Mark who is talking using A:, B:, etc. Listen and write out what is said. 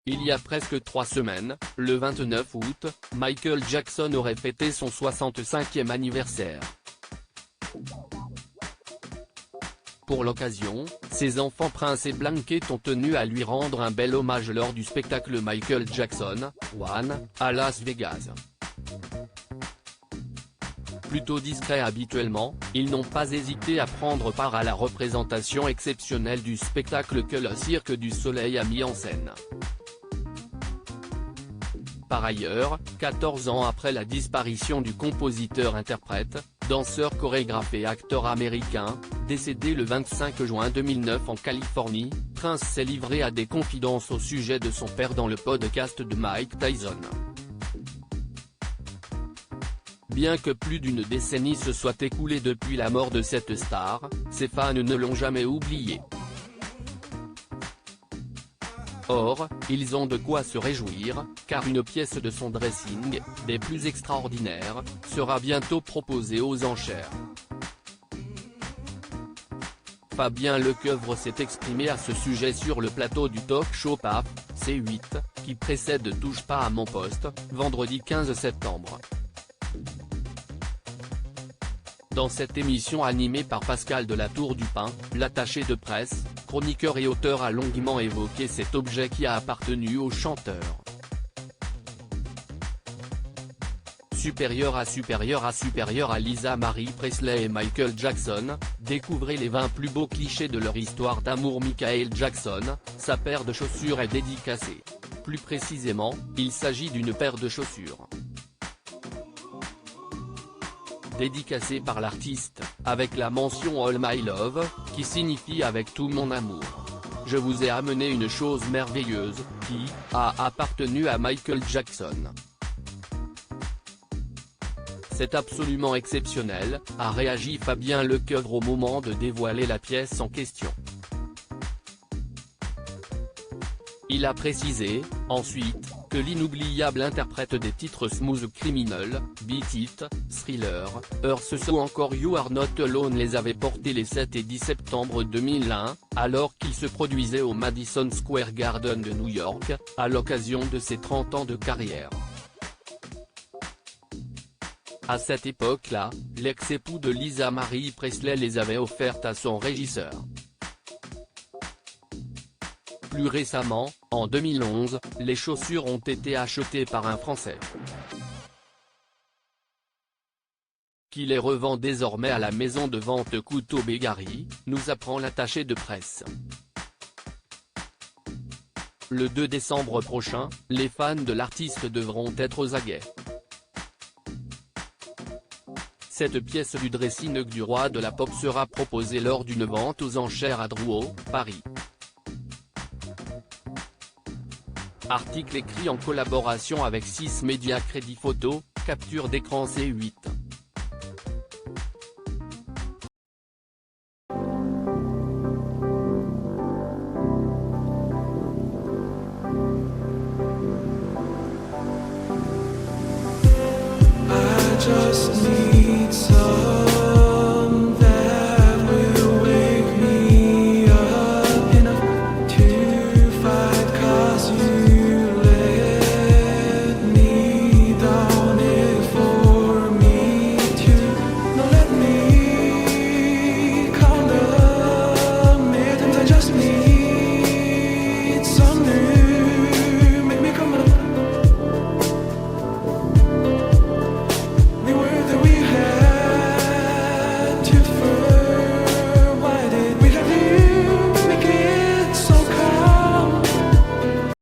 A: Il y a presque 3 semaines, le 29 août, Michael Jackson aurait fêté son 65e anniversaire. Pour l'occasion, ses enfants Prince et Blanket ont tenu à lui rendre un bel hommage lors du spectacle Michael Jackson, One, à Las Vegas. Plutôt discrets habituellement, ils n'ont pas hésité à prendre part à la représentation exceptionnelle du spectacle que le Cirque du Soleil a mis en scène. Par ailleurs, 14 ans après la disparition du compositeur-interprète, danseur, chorégraphe et acteur américain, décédé le 25 juin 2009 en Californie, Prince s'est livré à des confidences au sujet de son père dans le podcast de Mike Tyson. Bien que plus d'une décennie se soit écoulée depuis la mort de cette star, ses fans ne l'ont jamais oublié. Or, ils ont de quoi se réjouir, car une pièce de son dressing, des plus extraordinaires, sera bientôt proposée aux enchères. Fabien Lecoeuvre s'est exprimé à ce sujet sur le plateau du talk-show PAF, C8, qui précède Touche pas à mon poste, vendredi 15 septembre. Dans cette émission animée par Pascal de la Tour du Pin, l'attaché de presse, chroniqueur et auteur a longuement évoqué cet objet qui a appartenu au chanteur. Supérieur à Lisa Marie Presley et Michael Jackson, découvrez les 20 plus beaux clichés de leur histoire d'amour. Michael Jackson, sa paire de chaussures est dédicacée. Plus précisément, il s'agit d'une paire de chaussures dédicacée par l'artiste, avec la mention All My Love, qui signifie avec tout mon amour. Je vous ai amené une chose merveilleuse, qui a appartenu à Michael Jackson. C'est absolument exceptionnel, a réagi Fabien Lecoeuvre au moment de dévoiler la pièce en question. Il a précisé, ensuite, que l'inoubliable interprète des titres Smooth Criminal, Beat It, Thriller, Earth ou encore You Are Not Alone les avait portés les 7 et 10 septembre 2001, alors qu'il se produisait au Madison Square Garden de New York, à l'occasion de ses 30 ans de carrière. À cette époque-là, l'ex-époux de Lisa Marie Presley les avait offertes à son régisseur. Plus récemment, en 2011, les chaussures ont été achetées par un Français, qui les revend désormais à la maison de vente Couteau Bégari, nous apprend l'attaché de presse. Le 2 décembre prochain, les fans de l'artiste devront être aux aguets. Cette pièce du dressing du roi de la pop sera proposée lors d'une vente aux enchères à Drouot, Paris. Article écrit en collaboration avec 6 médias. Crédit photo, capture d'écran C8.